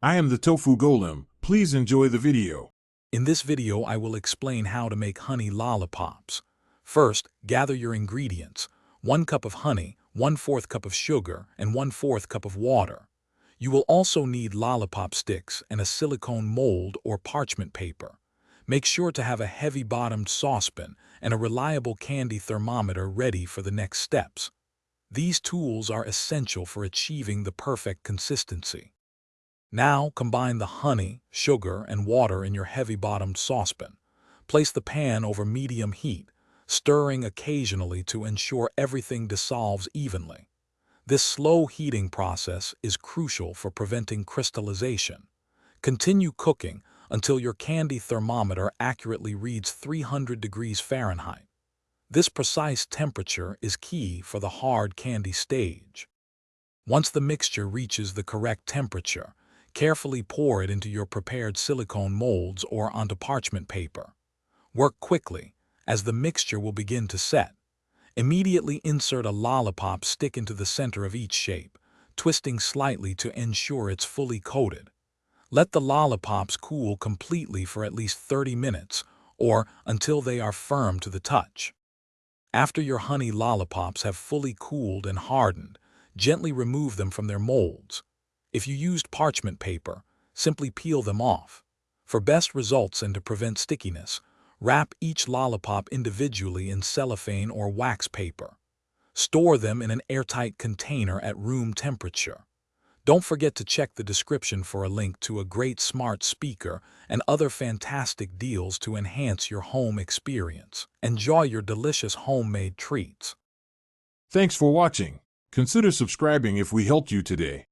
I am the Tofu Golem. Please enjoy the video. In this video, I will explain how to make honey lollipops. First, gather your ingredients: 1 cup of honey, 1/4 cup of sugar, and 1/4 cup of water. You will also need lollipop sticks and a silicone mold or parchment paper. Make sure to have a heavy-bottomed saucepan and a reliable candy thermometer ready for the next steps. These tools are essential for achieving the perfect consistency. Now combine the honey, sugar, and water in your heavy-bottomed saucepan. Place the pan over medium heat, stirring occasionally to ensure everything dissolves evenly. This slow heating process is crucial for preventing crystallization. Continue cooking until your candy thermometer accurately reads 300 degrees Fahrenheit. This precise temperature is key for the hard candy stage. Once the mixture reaches the correct temperature, carefully pour it into your prepared silicone molds or onto parchment paper. Work quickly, as the mixture will begin to set. Immediately insert a lollipop stick into the center of each shape, twisting slightly to ensure it's fully coated. Let the lollipops cool completely for at least 30 minutes, or until they are firm to the touch. After your honey lollipops have fully cooled and hardened, gently remove them from their molds. If you used parchment paper, simply peel them off. For best results and to prevent stickiness, wrap each lollipop individually in cellophane or wax paper. Store them in an airtight container at room temperature. Don't forget to check the description for a link to a great smart speaker and other fantastic deals to enhance your home experience. Enjoy your delicious homemade treats. Thanks for watching. Consider subscribing if we helped you today.